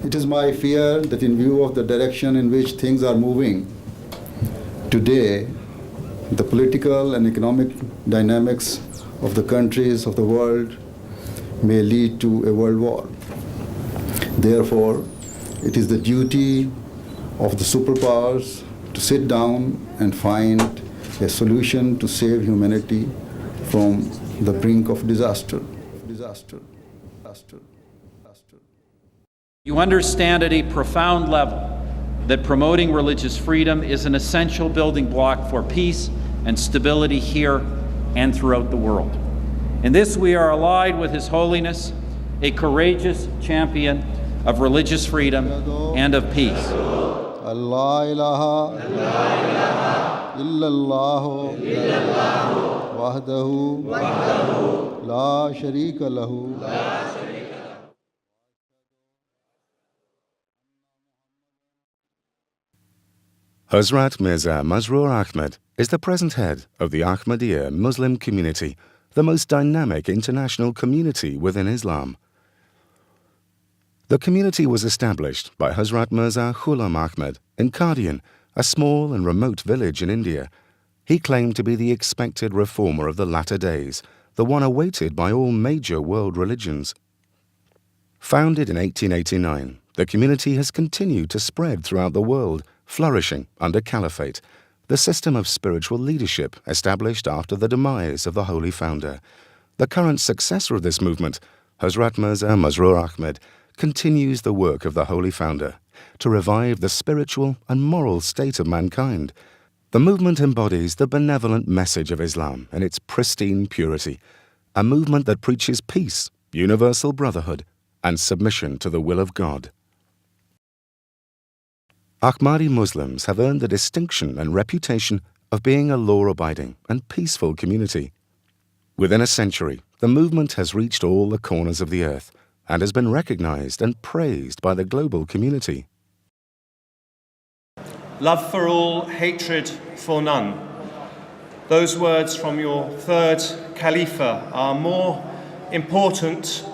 It is my fear that in view of the direction in which things are moving today, the political and economic dynamics of the countries of the world may lead to a world war. Therefore, it is the duty of the superpowers to sit down and find a solution to save humanity from the brink of disaster. You understand at a profound level that promoting religious freedom is an essential building block for peace and stability here and throughout the world. In this we are allied with His Holiness, a courageous champion of religious freedom and of peace. Allah ilaha illallah wahdahu la sharika lahu. Hazrat Mirza Masroor Ahmad is the present head of the Ahmadiyya Muslim community, the most dynamic international community within Islam. The community was established by Hazrat Mirza Ghulam Ahmad in Qadian, a small and remote village in India. He claimed to be the expected reformer of the latter days, the one awaited by all major world religions. Founded in 1889, the community has continued to spread throughout the world, flourishing under caliphate, the system of spiritual leadership established after the demise of the Holy Founder. The current successor of this movement, Hazrat Mirza Masroor Ahmad, continues the work of the Holy Founder to revive the spiritual and moral state of mankind. The movement embodies the benevolent message of Islam in its pristine purity, a movement that preaches peace, universal brotherhood, and submission to the will of God. Ahmadi Muslims have earned the distinction and reputation of being a law-abiding and peaceful community. Within a century, the movement has reached all the corners of the earth and has been recognized and praised by the global community. Love for all, hatred for none. Those words from your third Khalifa are more important,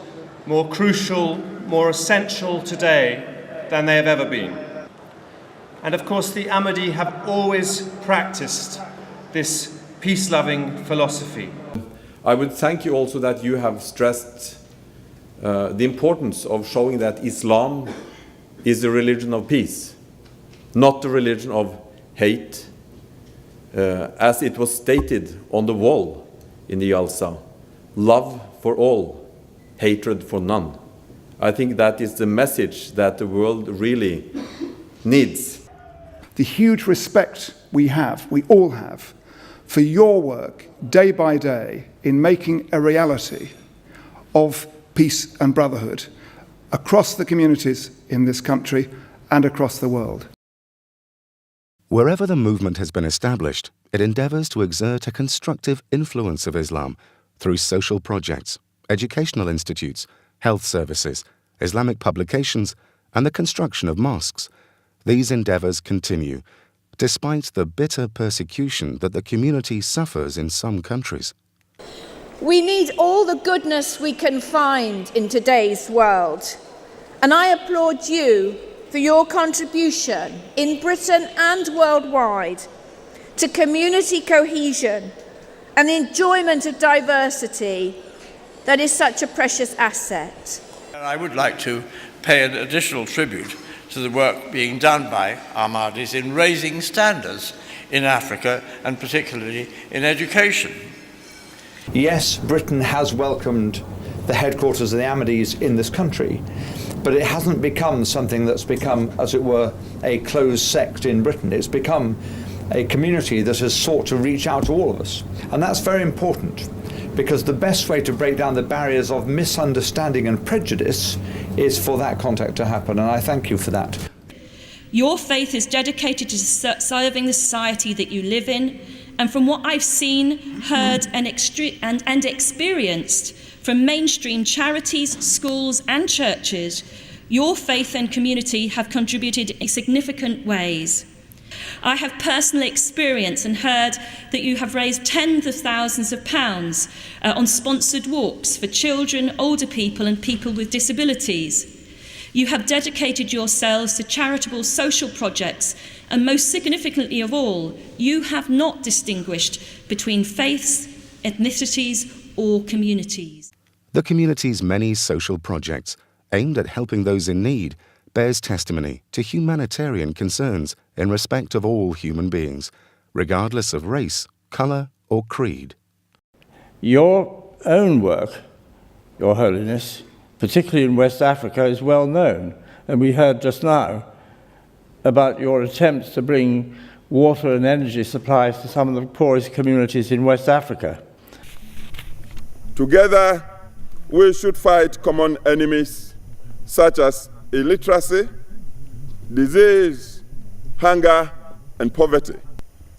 more crucial, more essential today than they have ever been. And of course, the Ahmadi have always practiced this peace-loving philosophy. I would thank you also that you have stressed the importance of showing that Islam is the religion of peace, not the religion of hate, as it was stated on the wall in the Jalsa, love for all, hatred for none. I think that is the message that the world really needs. The huge respect we all have, for your work day by day in making a reality of peace and brotherhood across the communities in this country and across the world. Wherever the movement has been established, it endeavors to exert a constructive influence of Islam through social projects, educational institutes, health services, Islamic publications, and the construction of mosques. These endeavors continue, despite the bitter persecution that the community suffers in some countries. We need all the goodness we can find in today's world, and I applaud you for your contribution in Britain and worldwide to community cohesion and the enjoyment of diversity that is such a precious asset. I would like to pay an additional tribute to the work being done by Ahmadis in raising standards in Africa and particularly in education. Yes, Britain has welcomed the headquarters of the Ahmadis in this country, but it hasn't become something that's become, as it were, a closed sect in Britain. It's become a community that has sought to reach out to all of us. And that's very important, because the best way to break down the barriers of misunderstanding and prejudice is for that contact to happen, and I thank you for that. Your faith is dedicated to serving the society that you live in, and from what I've seen, heard and experienced from mainstream charities, schools and churches, your faith and community have contributed in significant ways. I have personally experienced and heard that you have raised tens of thousands of pounds on sponsored walks for children, older people and people with disabilities. You have dedicated yourselves to charitable social projects, and most significantly of all, you have not distinguished between faiths, ethnicities, or communities. The community's many social projects aimed at helping those in need bears testimony to humanitarian concerns in respect of all human beings, regardless of race, colour, or creed. Your own work, Your Holiness, particularly in West Africa, is well known, and we heard just now about your attempts to bring water and energy supplies to some of the poorest communities in West Africa. Together, we should fight common enemies such as illiteracy, disease, hunger, and poverty.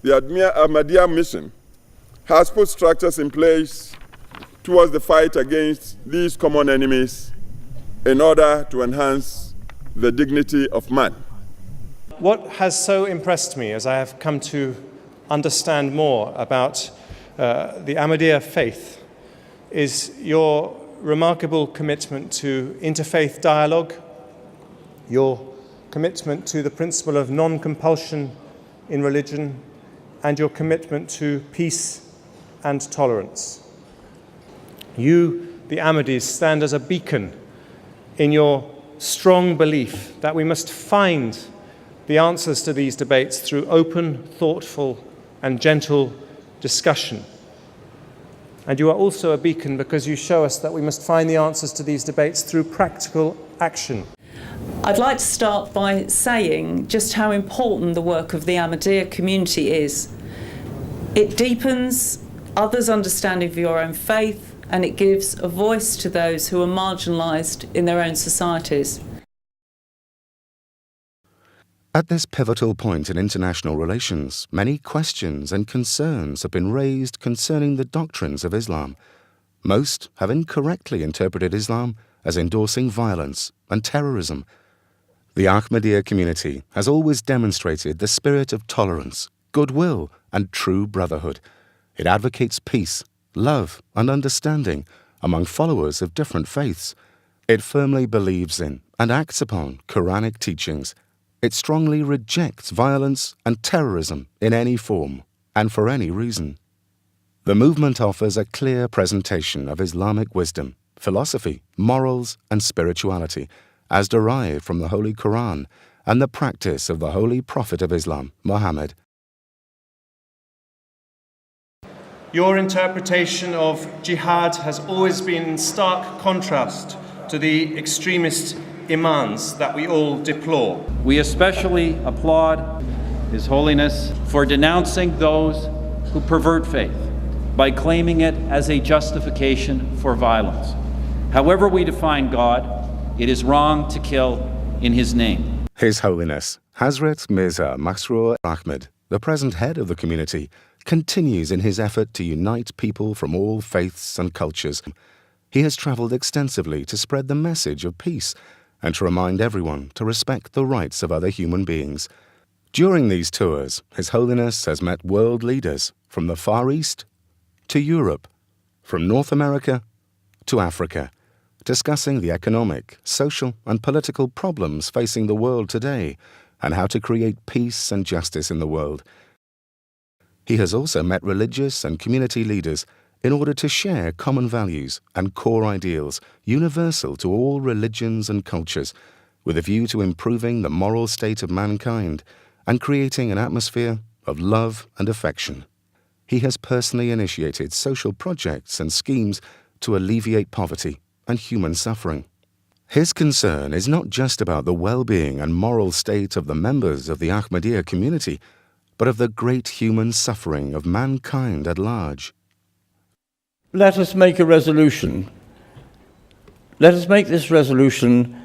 The Ahmadiyya mission has put structures in place towards the fight against these common enemies in order to enhance the dignity of man. What has so impressed me as I have come to understand more about the Ahmadiyya faith is your remarkable commitment to interfaith dialogue, your commitment to the principle of non-compulsion in religion, and your commitment to peace and tolerance. You, the Ahmadis, stand as a beacon in your strong belief that we must find the answers to these debates through open, thoughtful, and gentle discussion. And you are also a beacon because you show us that we must find the answers to these debates through practical action. I'd like to start by saying just how important the work of the Ahmadiyya community is. It deepens others' understanding of your own faith, and it gives a voice to those who are marginalised in their own societies. At this pivotal point in international relations, many questions and concerns have been raised concerning the doctrines of Islam. Most have incorrectly interpreted Islam as endorsing violence and terrorism. The Ahmadiyya community has always demonstrated the spirit of tolerance, goodwill, and true brotherhood. It advocates peace, love, and understanding among followers of different faiths. It firmly believes in and acts upon Quranic teachings. It strongly rejects violence and terrorism in any form and for any reason. The movement offers a clear presentation of Islamic wisdom, philosophy, morals, and spirituality, as derived from the Holy Quran and the practice of the Holy Prophet of Islam, Muhammad. Your interpretation of jihad has always been in stark contrast to the extremist imams that we all deplore. We especially applaud His Holiness for denouncing those who pervert faith by claiming it as a justification for violence. However we define God, it is wrong to kill in His name. His Holiness Hazrat Mirza Masroor Ahmad, the present head of the community, continues in his effort to unite people from all faiths and cultures. He has travelled extensively to spread the message of peace and to remind everyone to respect the rights of other human beings. During these tours, His Holiness has met world leaders from the Far East to Europe, from North America to Africa, discussing the economic, social, and political problems facing the world today and how to create peace and justice in the world. He has also met religious and community leaders in order to share common values and core ideals universal to all religions and cultures, with a view to improving the moral state of mankind and creating an atmosphere of love and affection. He has personally initiated social projects and schemes to alleviate poverty and human suffering. His concern is not just about the well-being and moral state of the members of the Ahmadiyya community, but of the great human suffering of mankind at large. Let us make a resolution. Let us make this resolution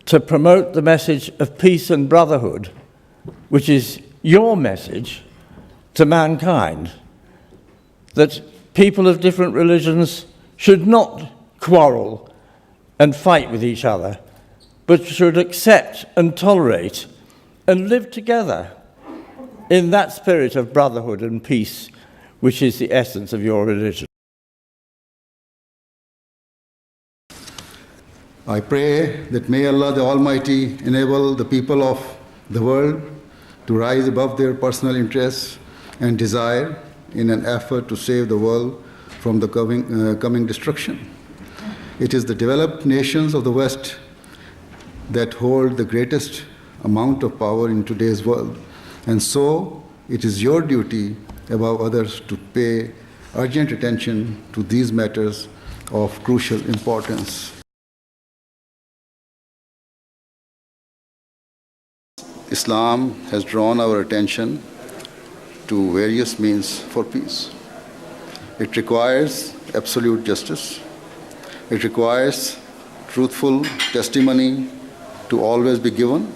to promote the message of peace and brotherhood, which is your message to mankind, that people of different religions should not quarrel and fight with each other, but should accept and tolerate and live together in that spirit of brotherhood and peace, which is the essence of your religion. I pray that may Allah the Almighty enable the people of the world to rise above their personal interests and desire in an effort to save the world from the coming destruction. It is the developed nations of the West that hold the greatest amount of power in today's world, and so it is your duty above others to pay urgent attention to these matters of crucial importance. Islam has drawn our attention to various means for peace. It requires absolute justice. It requires truthful testimony to always be given.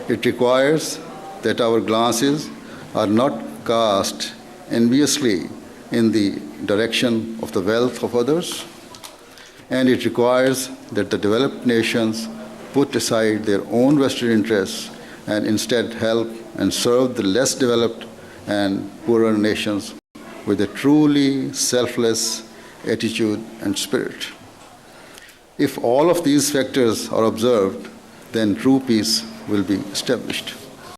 It requires that our glances are not cast enviously in the direction of the wealth of others. And it requires that the developed nations put aside their own vested interests and instead help and serve the less developed and poorer nations with a truly selfless attitude and spirit. If all of these factors are observed, then true peace will be established.